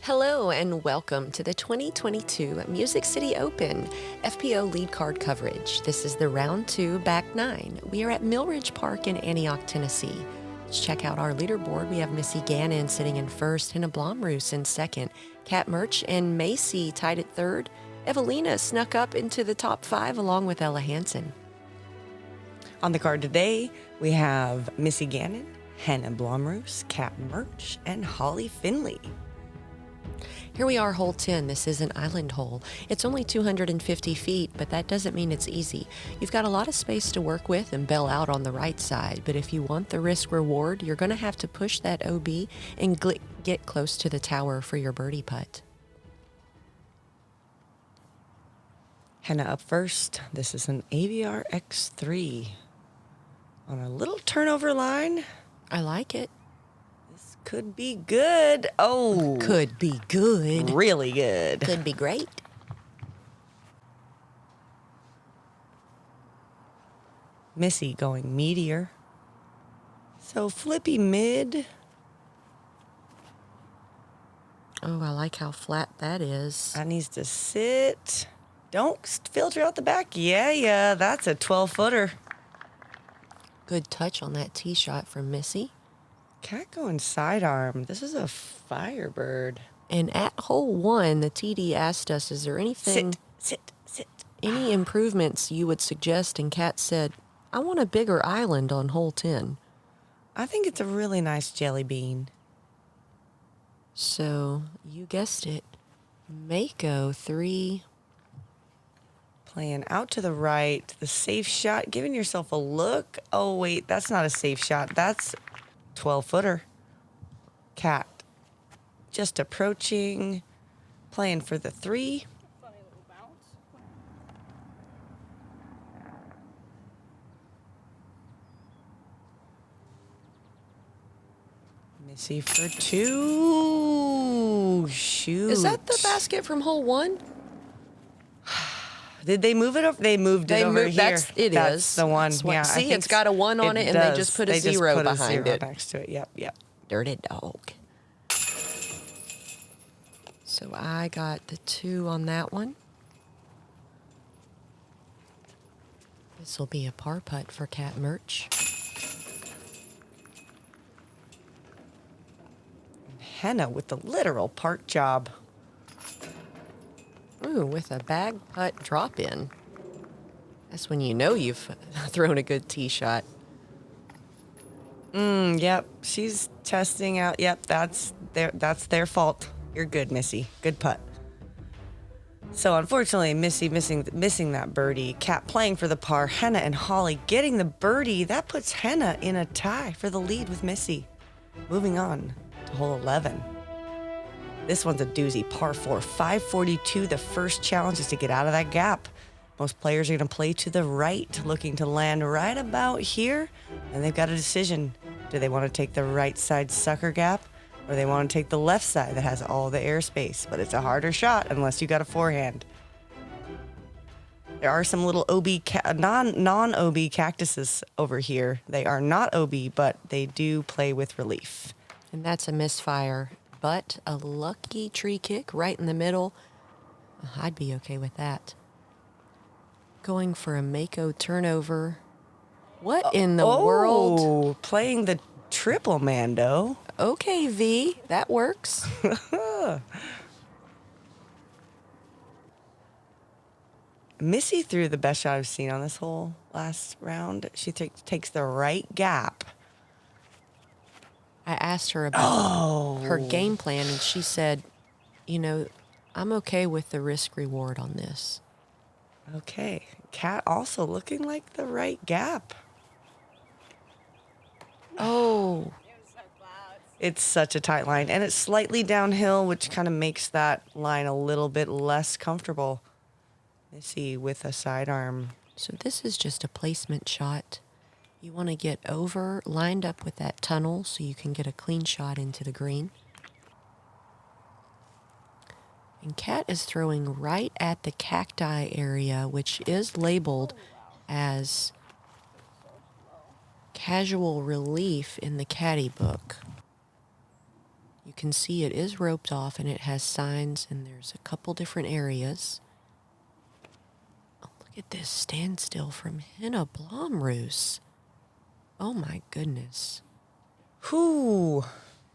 Hello and welcome to the 2022 Music City Open FPO lead card coverage. This is the round 2 back 9. We are at Millridge Park in Antioch, Tennessee. Let's check out our leaderboard. We have Missy Gannon sitting in first, Henna Blomroos in second, Mertsch and Macy tied at third. Evelina snuck up into the top 5 along with Ella Hansen. On the card today, we have Missy Gannon, Henna Blomroos, Mertsch, and Holly Finley. Here we are, hole 10. This is an island hole. It's only 250 feet, but that doesn't mean it's easy. You've got a lot of space to work with and bail out on the right side, but if you want the risk reward, you're going to have to push that OB and get close to the tower for your birdie putt. Henna up first. This is an AVR X3 on a little turnover line. I like it. Could be good. Oh. Could be good. Really good. Could be great. Missy going meteor. So flippy mid. Oh, I like how flat that is. That needs to sit. Don't filter out the back. Yeah. That's a 12-footer. Good touch on that tee shot from Missy. Cat going sidearm. This is a Firebird. And at hole 1, the TD asked us, is there anything... Sit. Any improvements you would suggest? And Kat said, I want a bigger island on hole 10. I think it's a really nice jelly bean. So, you guessed it. Mako 3. Playing out to the right. The safe shot. Giving yourself a look. Oh, wait. That's not a safe shot. That's 12-footer. Cat. Just approaching. Playing for the 3. Funny little bounce. Missy for 2. Shoot. Is that the basket from hole 1? Did they move it over? They moved it over here. That's the one. Yeah, see, it's got a 1 on it, and they just put a 0 behind it. Next to it. Yep. Dirty dog. So I got the 2 on that one. This will be a par putt for Mertsch. Henna with the literal park job. Ooh, with a bag putt drop in. That's when you know you've thrown a good tee shot. Yep. She's testing out. Yep, that's their fault. You're good, Missy. Good putt. So unfortunately, Missy missing that birdie. Cat playing for the par. Henna and Holly getting the birdie. That puts Henna in a tie for the lead with Missy. Moving on to hole 11. This one's a doozy, par 4, 542. The first challenge is to get out of that gap. Most players are going to play to the right, looking to land right about here. And they've got a decision. Do they want to take the right side sucker gap, or they want to take the left side that has all the airspace? But it's a harder shot unless you got a forehand. There are some little non-OB cactuses over here. They are not OB, but they do play with relief. And that's a misfire. But a lucky tree kick right in the middle. I'd be okay with that. Going for a Mako turnover. What in the world? Oh, playing the triple Mando. Okay, V, that works. Missy threw the best shot I've seen on this whole last round. She takes the right gap. I asked her about her game plan, and she said, I'm okay with the risk reward on this. Okay. Cat also looking like the right gap. Oh. It's such a tight line, and it's slightly downhill, which kind of makes that line a little bit less comfortable. Missy with a sidearm. So this is just a placement shot. You want to get over, lined up with that tunnel so you can get a clean shot into the green. And Cat is throwing right at the cacti area, which is labeled as casual relief in the caddy book. You can see it is roped off and it has signs, and there's a couple different areas. Oh, look at this standstill from Henna Blomroos. Oh my goodness. Whew.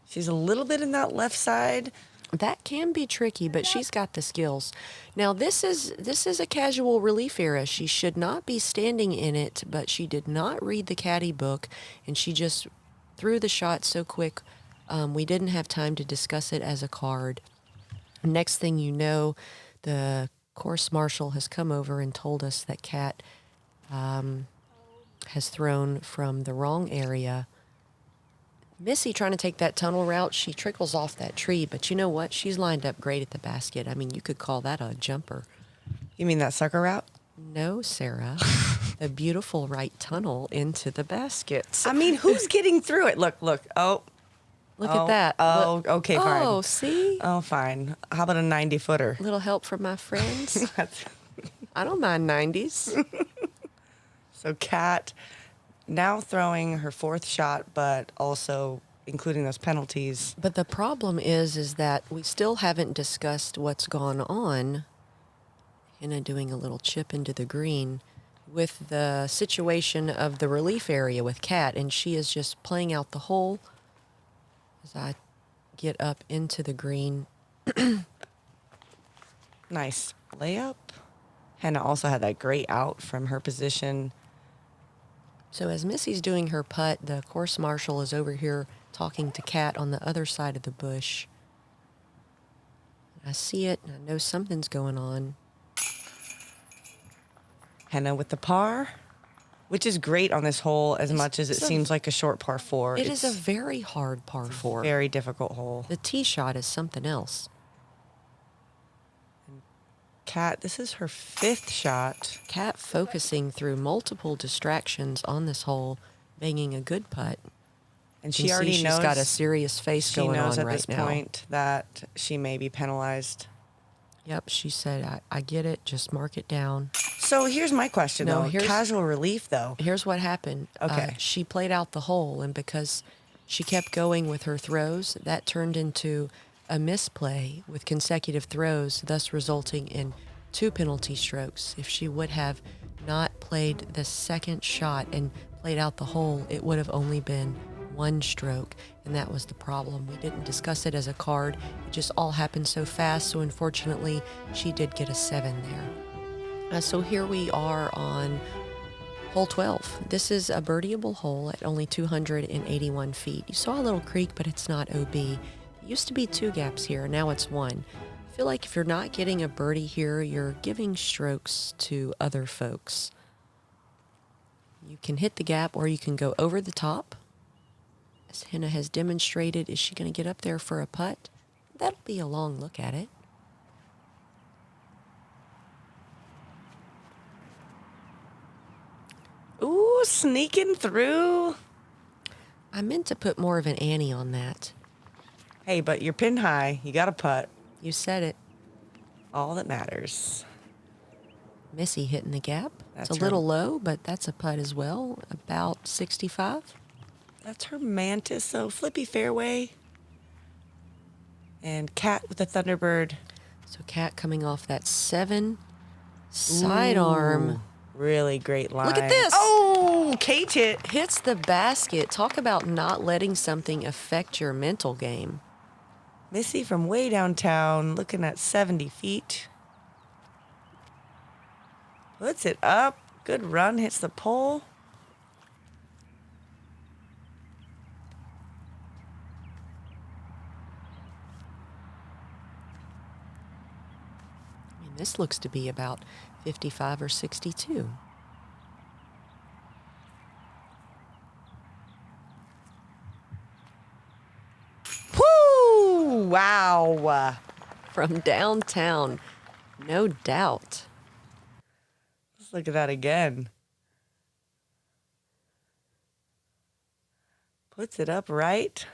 She's a little bit in that left side. That can be tricky, but she's got the skills. Now this is a casual relief area. She should not be standing in it, but she did not read the caddy book, and she just threw the shot so quick. We didn't have time to discuss it as a card. Next thing you know, the course marshal has come over and told us that Kat has thrown from the wrong area. Missy trying to take that tunnel route, she trickles off that tree, but you know what? She's lined up great at the basket. I mean, you could call that a jumper. You mean that sucker route? No, Sarah. The beautiful right tunnel into the baskets. I mean, who's getting through it? Look. Oh. Look at that. Oh, Look. okay, fine. Oh, see? Oh, fine. How about a 90-footer? Little help from my friends. I don't mind 90s. So Kat now throwing her fourth shot, but also including those penalties. But the problem is that we still haven't discussed what's gone on. Henna doing a little chip into the green with the situation of the relief area with Kat, and she is just playing out the hole as I get up into the green. Nice layup. Henna also had that great out from her position. So as Missy's doing her putt, the course marshal is over here talking to Kat on the other side of the bush. I see it, and I know something's going on. Henna with the par, which is great on this hole as much as it seems like a short par 4. It is a very hard par 4. Very difficult hole. The tee shot is something else. Kat, this is her 5th shot. Kat focusing through multiple distractions on this hole, banging a good putt. And You she already see knows. She's got a serious face going on at right this now. point that she may be penalized. Yep, she said, I get it, just mark it down. So here's my question, No, though. Casual relief, though. Here's what happened. Okay. She played out the hole, and because she kept going with her throws, that turned into a misplay with consecutive throws, thus resulting in 2 penalty strokes. If she would have not played the second shot and played out the hole, it would have only been 1 stroke, and that was the problem. We didn't discuss it as a card. It just all happened so fast, so unfortunately, she did get a 7 there. So here we are on hole 12. This is a birdieable hole at only 281 feet. You saw a little creek, but it's not OB. It used to be 2 gaps here, now it's 1. I feel like if you're not getting a birdie here, you're giving strokes to other folks. You can hit the gap or you can go over the top. As Henna has demonstrated, is she going to get up there for a putt? That'll be a long look at it. Ooh, sneaking through. I meant to put more of an ante on that. Hey, but you're pin high. You got a putt. You said it. All that matters. Missy hitting the gap. That's It's a little low, but that's a putt as well. About 65. That's her Mantis, so flippy fairway. And Kat with the Thunderbird. So Kat coming off that 7 sidearm. Really great line. Look at this. Oh, Kate hit. Hits the basket. Talk about not letting something affect your mental game. Missy from way downtown, looking at 70 feet. Puts it up. Good run, hits the pole. I mean, this looks to be about 55 or 62. Woo! Wow. From downtown, no doubt. Let's look at that again. Puts it up right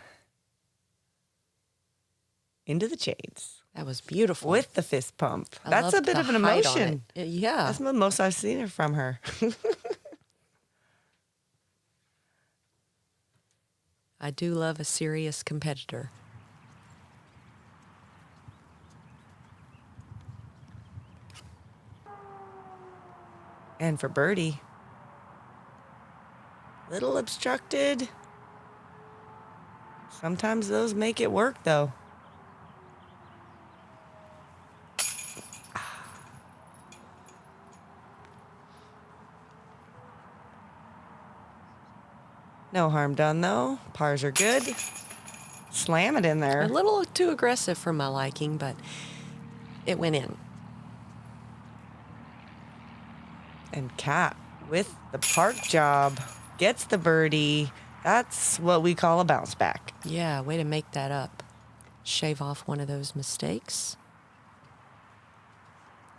into the chains. That was beautiful. With the fist pump. I That's a loved bit the of an height on emotion. it. Yeah. That's the most I've seen it from her. I do love a serious competitor. And for birdie. Little obstructed. Sometimes those make it work, though. No harm done, though. Pars are good. Slam it in there. A little too aggressive for my liking, but it went in. And Kat, with the park job, gets the birdie. That's what we call a bounce back. Yeah, way to make that up. Shave off one of those mistakes.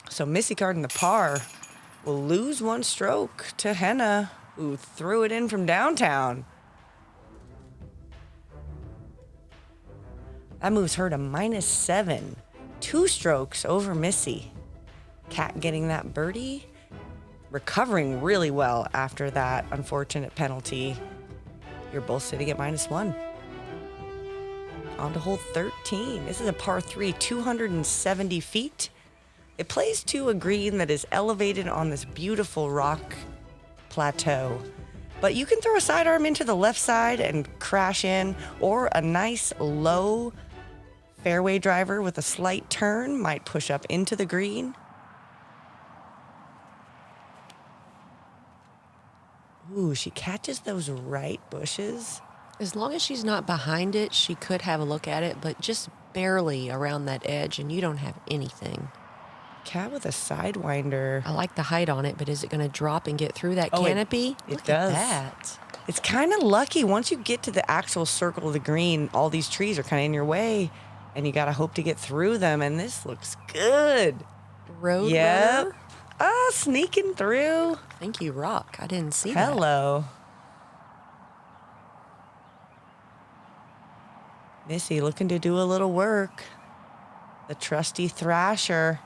So Missy carding the par will lose one stroke to Henna, who threw it in from downtown. That moves her to -7. 2 strokes over Missy. Kat getting that birdie, recovering really well after that unfortunate penalty. You're both sitting at -1. On to hole 13. This is a par 3, 270 feet. It plays to a green that is elevated on this beautiful rock plateau. But you can throw a sidearm into the left side and crash in, or a nice low fairway driver with a slight turn might push up into the green. Ooh, she catches those right bushes. As long as she's not behind it, she could have a look at it, but just barely around that edge, and you don't have anything. Cat with a sidewinder. I like the height on it, but is it going to drop and get through that canopy? It does. Look at that. It's kind of lucky. Once you get to the actual circle of the green, all these trees are kind of in your way, and you got to hope to get through them, and this looks good. Road Yep. runner? Sneaking through. Thank you, Rock. I didn't see that. Hello. Missy looking to do a little work. The trusty thrasher.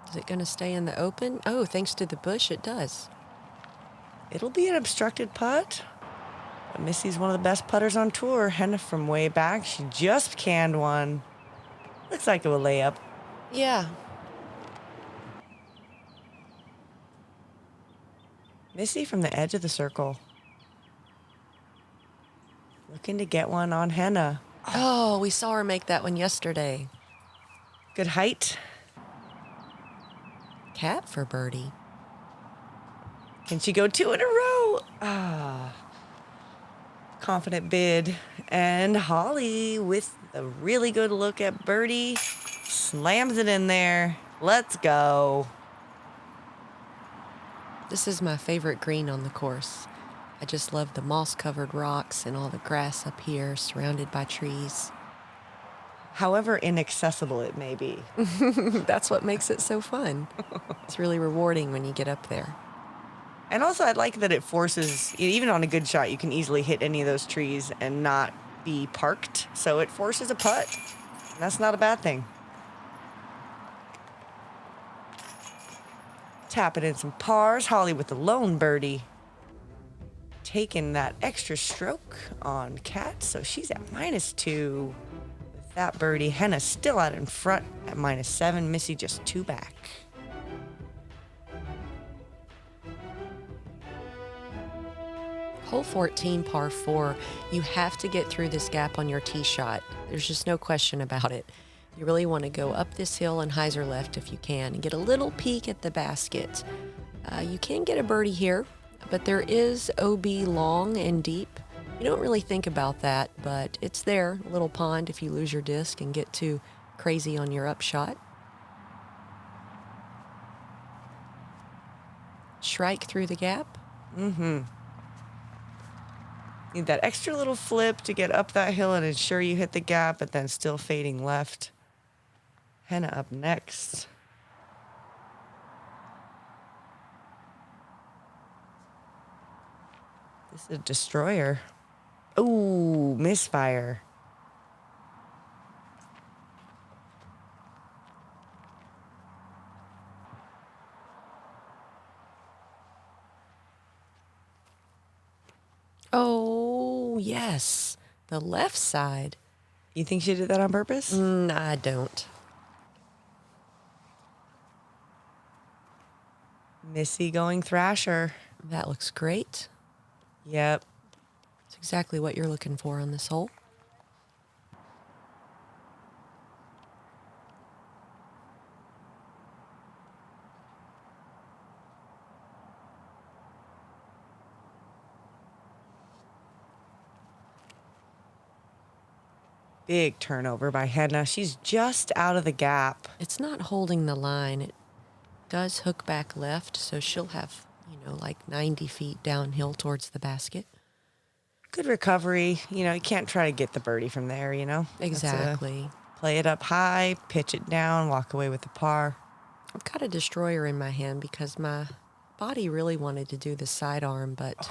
Is it going to stay in the open? Oh, thanks to the bush, it does. It'll be an obstructed putt. But Missy's one of the best putters on tour. Henna from way back. She just canned one. Looks like it will lay up. Yeah. Missy from the edge of the circle. Looking to get one on Henna. Oh, we saw her make that one yesterday. Good height. Cat for birdie. Can she go 2 in a row? Confident bid. And Holly with a really good look at birdie. Slams it in there. Let's go. This is my favorite green on the course. I just love the moss-covered rocks and all the grass up here surrounded by trees. However inaccessible it may be. That's what makes it so fun. It's really rewarding when you get up there. And also, I like that it forces, even on a good shot, you can easily hit any of those trees and not be parked. So it forces a putt. And that's not a bad thing. Tapping in some pars. Holly with the lone birdie. Taking that extra stroke on Kat. So she's at -2 with that birdie. Henna still out in front at -7. Missy just 2 back. Hole 14, par 4, you have to get through this gap on your tee shot. There's just no question about it. You really want to go up this hill and hyzer left if you can and get a little peek at the basket. You can get a birdie here, but there is OB long and deep. You don't really think about that, but it's there, a little pond if you lose your disc and get too crazy on your upshot. Shrike through the gap. Need that extra little flip to get up that hill and ensure you hit the gap, but then still fading left. Henna up next. This is a destroyer. Ooh, misfire. Oh, yes. The left side. You think she did that on purpose? I don't. Missy going Thrasher. That looks great. Yep. It's exactly what you're looking for on this hole. Big turnover by Henna. She's just out of the gap. It's not holding the line. It does hook back left, so she'll have, like 90 feet downhill towards the basket. Good recovery. You can't try to get the birdie from there, Exactly. Play it up high, pitch it down, walk away with the par. I've got a destroyer in my hand because my body really wanted to do the sidearm, but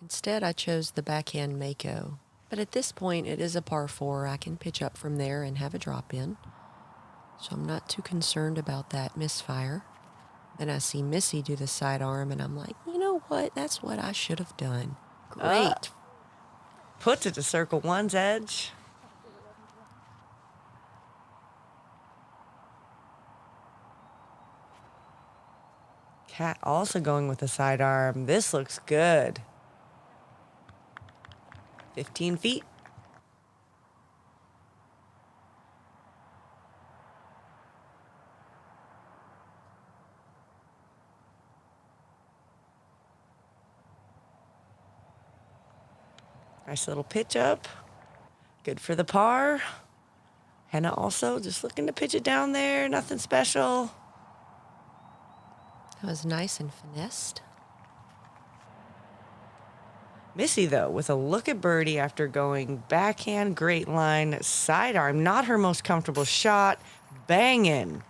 instead I chose the backhand Mako. But at this point, it is a par 4. I can pitch up from there and have a drop in. So I'm not too concerned about that misfire. Then I see Missy do the sidearm, and I'm like, you know what? That's what I should have done. Great. Puts it to circle one's edge. Cat also going with the sidearm. This looks good. 15 feet. Nice little pitch up. Good for the par. Henna also just looking to pitch it down there. Nothing special. That was nice and finessed. Missy, though, with a look at birdie after going backhand, great line, sidearm, not her most comfortable shot, banging,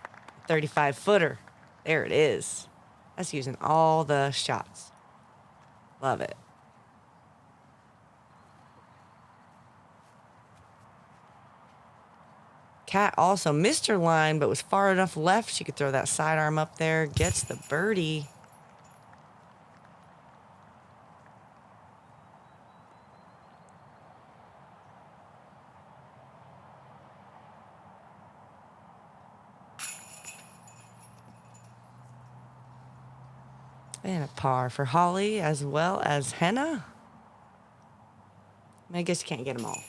35-footer. There it is. That's using all the shots. Love it. Cat also missed her line, but was far enough left. She could throw that sidearm up there, gets the birdie. And a par for Holly as well as Henna. I guess you can't get them all.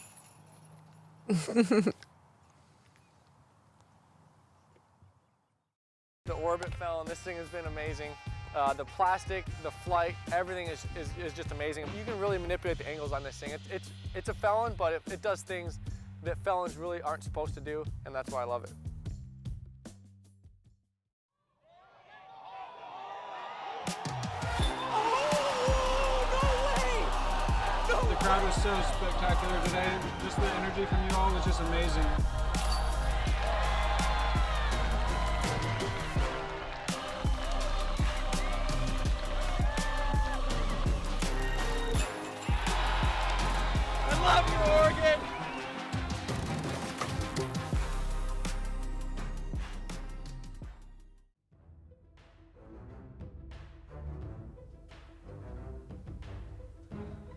The orbit fell, and this thing has been amazing. The plastic, the flight, everything is just amazing. You can really manipulate the angles on this thing. It's a felon, but it does things that felons really aren't supposed to do, and that's why I love it. The crowd was so spectacular today. Just the energy from you all was just amazing. I love you, Oregon!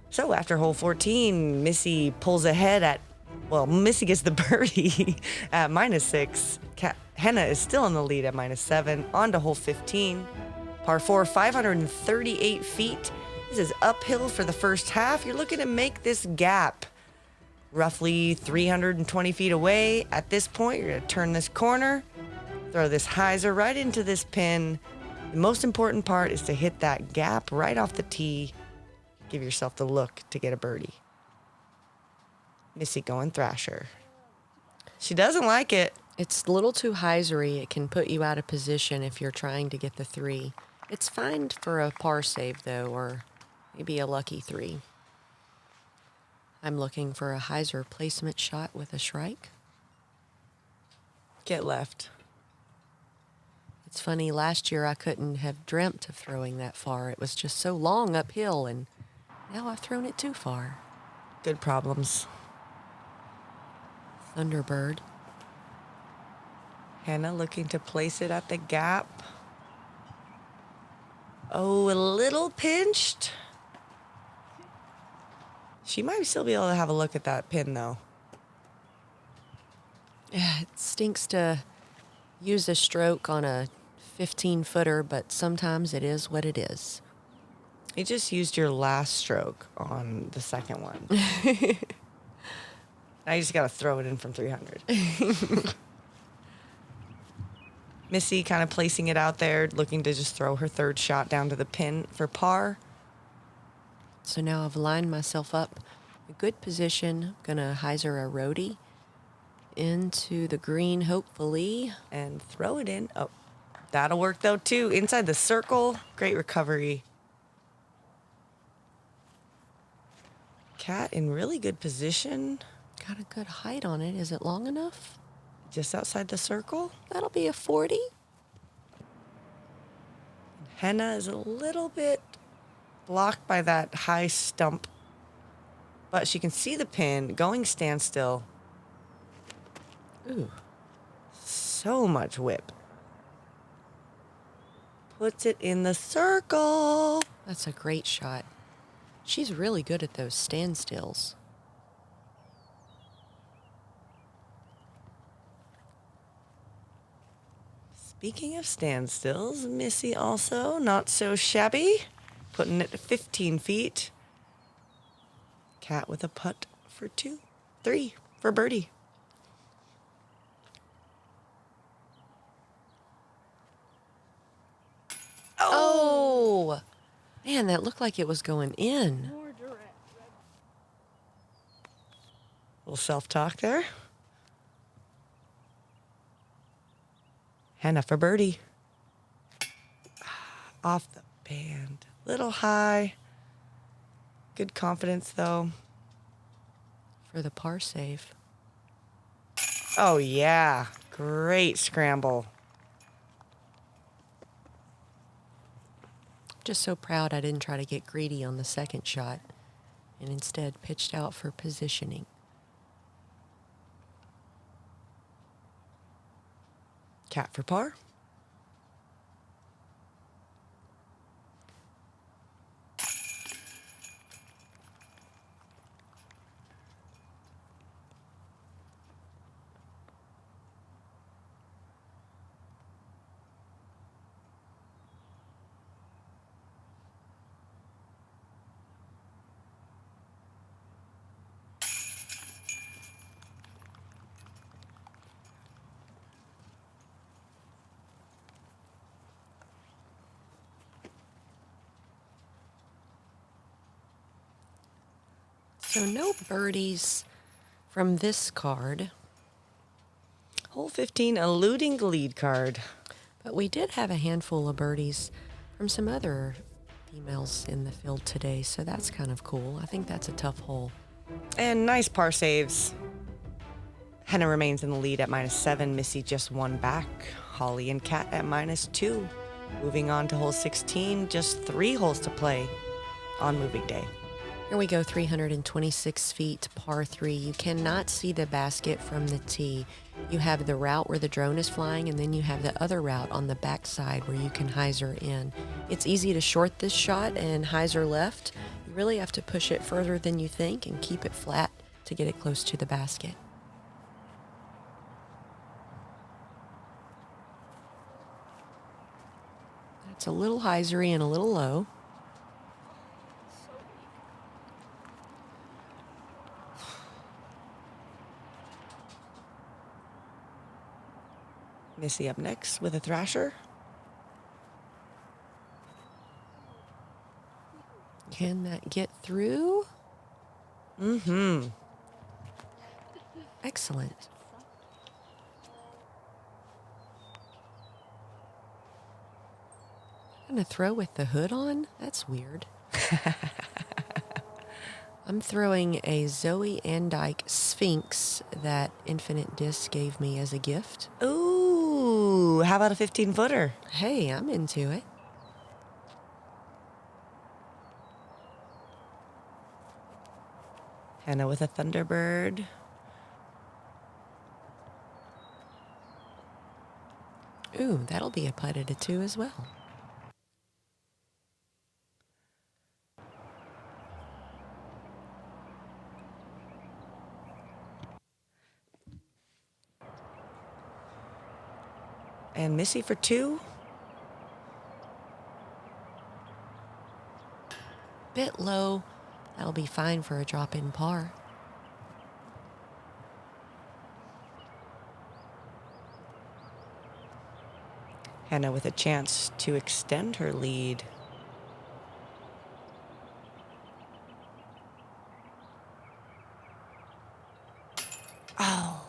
So after hole 14, Missy pulls ahead Missy gets the birdie at -6. Henna is still in the lead at -7. On to hole 15. Par 4, 538 feet. This is uphill for the first half. You're looking to make this gap roughly 320 feet away. At this point, you're going to turn this corner, throw this hyzer right into this pin. The most important part is to hit that gap right off the tee. Give yourself the look to get a birdie. Missy going Thrasher. She doesn't like it. It's a little too hyzery. It can put you out of position if you're trying to get the 3. It's fine for a par save, though, or maybe a lucky 3. I'm looking for a hyzer placement shot with a shrike. Get left. It's funny, last year I couldn't have dreamt of throwing that far. It was just so long uphill, and now I've thrown it too far. Good problems. Thunderbird. Henna looking to place it at the gap. Oh, a little pinched. She might still be able to have a look at that pin, though. Yeah, it stinks to use a stroke on a 15-footer, but sometimes it is what it is. You just used your last stroke on the second one. Now you just got to throw it in from 300. Missy kind of placing it out there, looking to just throw her third shot down to the pin for par. So now I've lined myself up a good position. I'm going to hyzer a roadie into the green, hopefully. And throw it in. Oh, that'll work though too. Inside the circle. Great recovery. Cat in really good position. Got a good height on it. Is it long enough? Just outside the circle. That'll be a 40. Henna is a little bit blocked by that high stump, but she can see the pin going standstill. Ooh. So much whip. Puts it in the circle. That's a great shot. She's really good at those standstills. Speaking of standstills, Missy also not so shabby. Putting it to 15 feet. Cat with a putt for 3 for birdie. Oh! Man, that looked like it was going in. Little self-talk there. Henna for birdie. Off the band. Little high. Good confidence, though. For the par save. Oh, yeah. Great scramble. Just so proud I didn't try to get greedy on the second shot and instead pitched out for positioning. Cat for par. So no birdies from this card, Hole 15, eluding lead card. but we did have a handful of birdies from some other females in the field today, so that's kind of cool. I think that's a tough hole. And nice par saves. Henna remains in the lead at -7. Missy just 1 back. Holly and Cat at -2. Moving on to hole 16, just 3 holes to play on moving day. Here we go, 326 feet, par 3. You cannot see the basket from the tee. You have the route where the drone is flying, and then you have the other route on the backside where you can hyzer in. It's easy to short this shot and hyzer left. You really have to push it further than you think and keep it flat to get it close to the basket. That's a little hyzery and a little low. Missy up next with a thrasher. Can that get through? Mm-hmm. Excellent. Gonna throw with the hood on? That's weird. I'm throwing a Zoe Andyke Sphinx that Infinite Disc gave me as a gift. Ooh, how about a 15-footer? Hey, I'm into it. Henna with a Thunderbird. Ooh, that'll be a putt at a 2 as well. And Missy for 2. Bit low. That'll be fine for a drop-in par. Henna with a chance to extend her lead. Oh.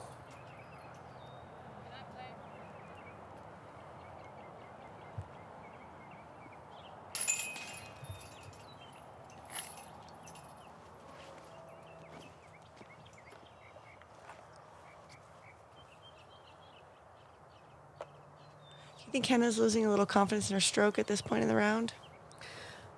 You think Henna's losing a little confidence in her stroke at this point in the round?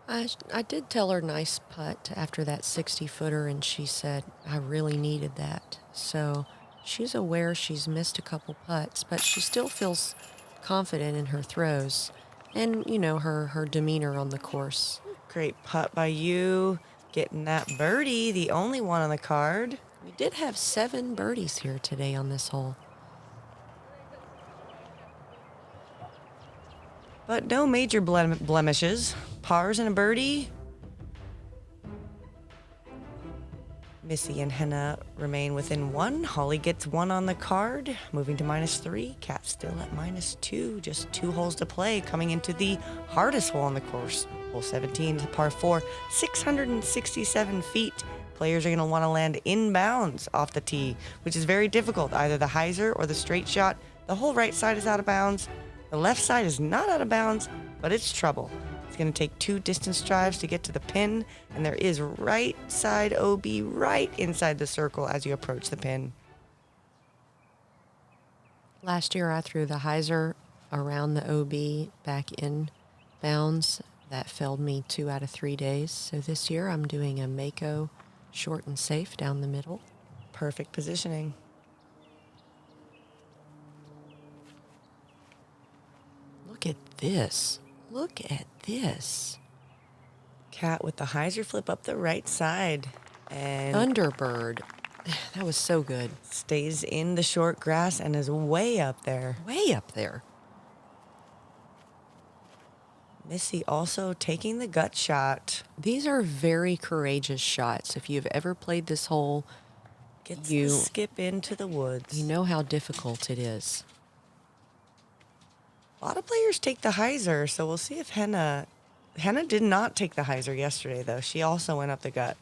I did tell her nice putt after that 60-footer, and she said, I really needed that. So she's aware she's missed a couple putts, but she still feels confident in her throws and, you know, her demeanor on the course. Great putt by you. Getting that birdie, the only one on the card. We did have 7 birdies here today on this hole. But no major blemishes. Pars and a birdie. Missy and Henna remain within 1. Holly gets 1 on the card, moving to -3. Cat still at -2. Just 2 holes to play, coming into the hardest hole on the course. Hole 17 is par 4, 667 feet. Players are going to want to land inbounds off the tee, which is very difficult. Either the hyzer or the straight shot. The whole right side is out of bounds. The left side is not out of bounds, but it's trouble. It's going to take 2 distance drives to get to the pin, and there is right side OB right inside the circle as you approach the pin. Last year I threw the hyzer around the OB back in bounds. That failed me 2 out of 3 days. So this year I'm doing a Mako short and safe down the middle. Perfect positioning. Look at this. Look at this. Cat with the hyzer flip up the right side. And Thunderbird. That was so good. stays in the short grass and is way up there. Way up there. Missy also taking the gut shot. These are very courageous shots. If you've ever played this hole, Gets You- the skip into the woods. you know how difficult it is. A lot of players take the hyzer, so we'll see if Henna did not take the hyzer yesterday, though. She also went up the gut.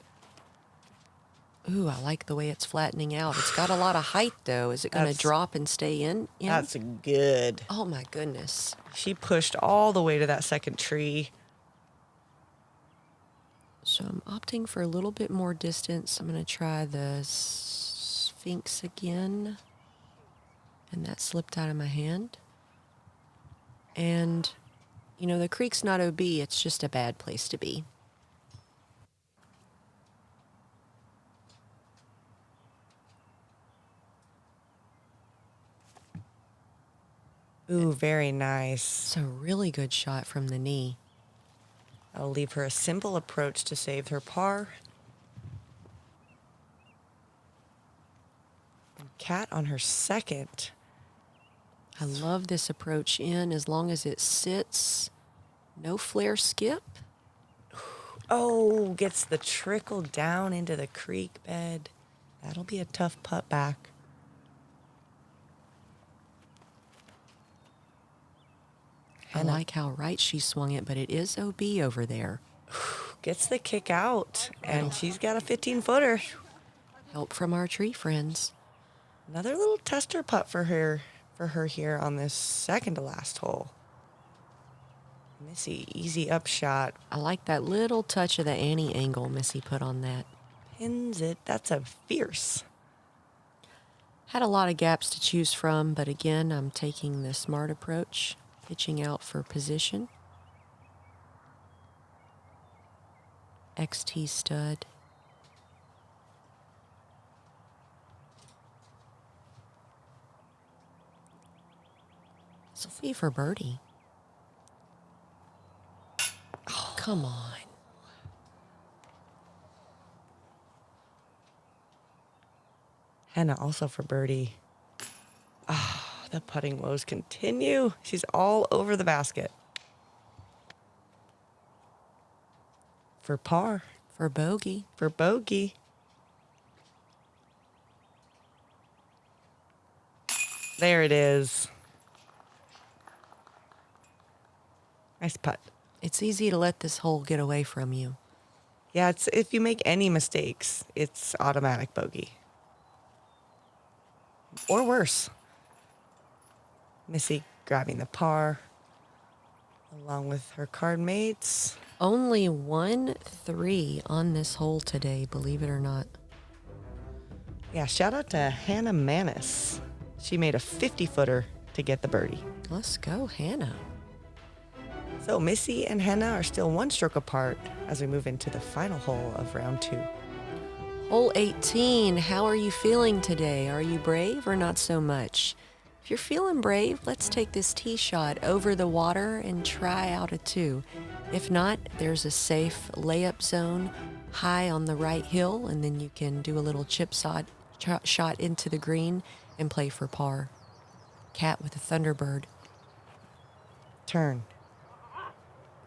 Ooh, I like the way it's flattening out. It's got a lot of height, though. Is it going to That's- drop and stay in? That's good. Oh, my goodness. She pushed all the way to that second tree. So I'm opting for a little bit more distance. I'm going to try the Sphinx again. And that slipped out of my hand. And, you know, the creek's not OB. It's just a bad place to be. Ooh, very nice. It's a really good shot from the knee. I'll leave her a simple approach to save her par. Cat on her second. I love this approach in as long as it sits. No flare skip. Oh, gets the trickle down into the creek bed. That'll be a tough putt back. I like how right she swung it, but it is OB over there. Gets the kick out, and she's got a 15-footer. Help from our tree friends. Another little tester putt for her here on this second to last hole. Missy, easy upshot. I like that little touch of the Annie angle Missy put on that. Pins it. That's a fierce. Had a lot of gaps to choose from, but again, I'm taking the smart approach, pitching out for position. XT stud. Sophie for birdie. Oh, come on. Henna also for birdie. Ah, the putting woes continue. She's all over the basket. For par. For bogey. For bogey. There it is. Nice putt. It's easy to let this hole get away from you. Yeah, it's if you make any mistakes, it's automatic bogey. Or worse. Missy grabbing the par along with her card mates. Only 1-3 on this hole today, believe it or not. Yeah, shout out to Hannah Manis. She made a 50-footer to get the birdie. Let's go, Hannah. So Missy and Henna are still one stroke apart as we move into the final hole of round 2. Hole 18, how are you feeling today? Are you brave or not so much? If you're feeling brave, let's take this tee shot over the water and try out a 2. If not, there's a safe layup zone high on the right hill, and then you can do a little chip shot into the green and play for par. Cat with a Thunderbird. Turn.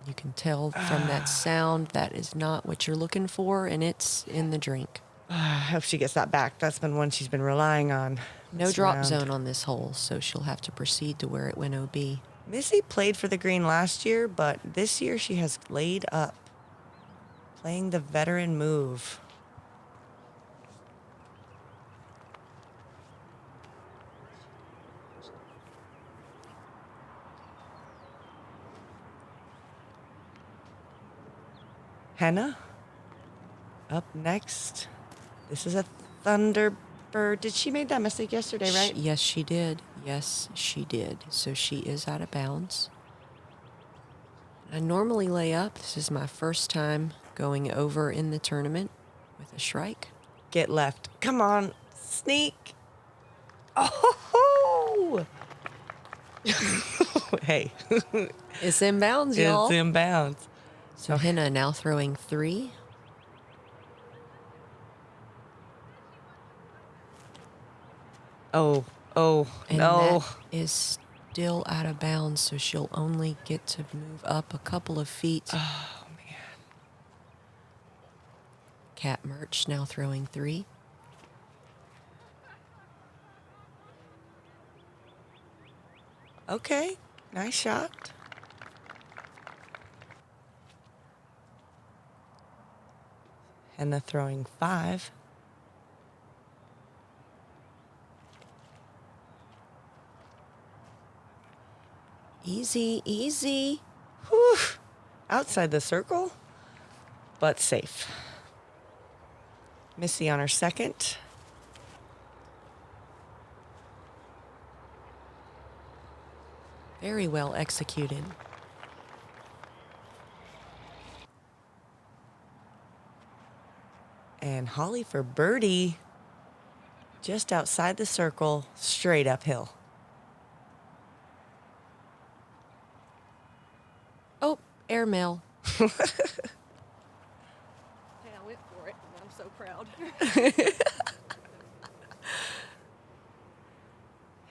You can tell from that sound that is not what you're looking for, and it's in the drink. I hope she gets that back. That's been one she's been relying on. No this drop round. zone on this hole, so she'll have to proceed to where it went OB. Missy played for the green last year, but this year she has laid up, playing the veteran move. Henna, up next. This is a Thunderbird. Did she make that mistake yesterday, right? Yes, she did. Yes, she did. So she is out of bounds. I normally lay up. This is my first time going over in the tournament with a shrike. Get left. Come on, sneak. Oh! Hey. It's in bounds, y'all. It's in bounds. So Henna now throwing 3. Oh, And no. that is still out of bounds, so she'll only get to move up a couple of feet. Oh, man. Cat Mertsch now throwing 3. Okay, nice shot. Henna throwing 5. Easy, easy. Whew. Outside the circle, but safe. Missy on her second. Very well executed. And Holly for birdie. Just outside the circle, straight uphill. Oh, airmail. Hey, I went for it, and I'm so proud.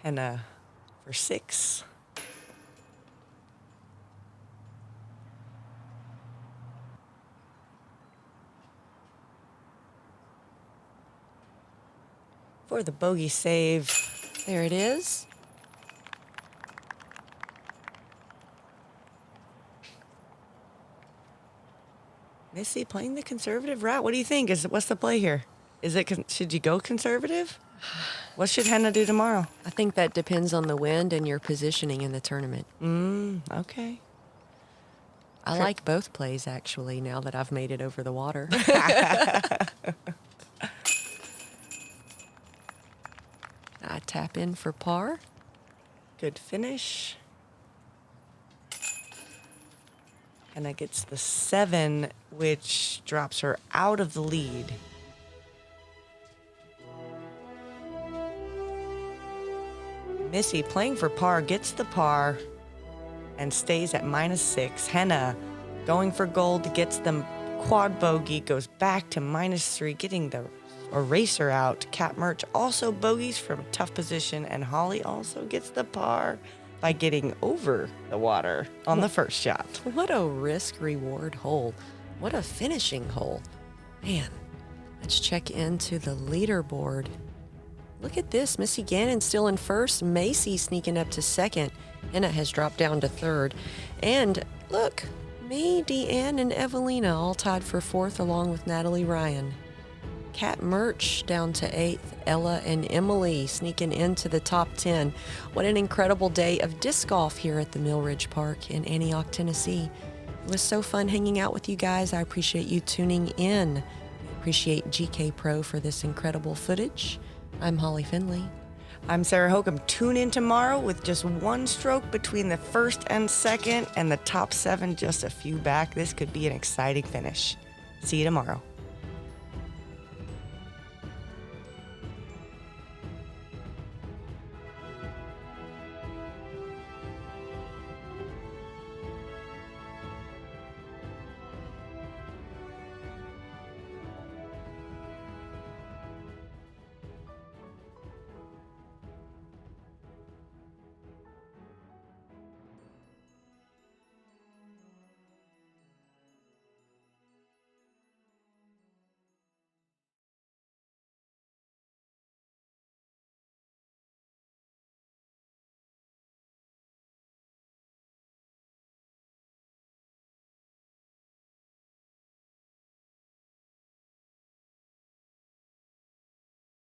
Henna for 6. For the bogey save. There it is. Missy playing the conservative route. What do you think? What's the play here? Should you go conservative? What should Henna do tomorrow? I think that depends on the wind and your positioning in the tournament. Okay. I like both plays, actually, now that I've made it over the water. I tap in for par. Good finish. Henna gets the 7, which drops her out of the lead. Missy playing for par gets the par and stays at -6. Henna going for gold gets the quad bogey, goes back to -3, getting the eraser out. Cat Mertsch also bogeys from a tough position, and Holly also gets the par by getting over the water on the first shot. What a risk-reward hole. What a finishing hole. Man, let's check into the leaderboard. Look at this. Missy Gannon still in first. Macy sneaking up to second. Henna has dropped down to third. And look, me, Deanne, and Evelina all tied for fourth along with Natalie Ryan. Kat Mertsch down to 8th, Ella and Emily sneaking into the top 10. What an incredible day of disc golf here at the Mill Ridge Park in Antioch, Tennessee. It was so fun hanging out with you guys. I appreciate you tuning in. I appreciate GK Pro for this incredible footage. I'm Holly Finley. I'm Sarah Hokum. Tune in tomorrow with just one stroke between the first and second and the top 7 just a few back. This could be an exciting finish. See you tomorrow.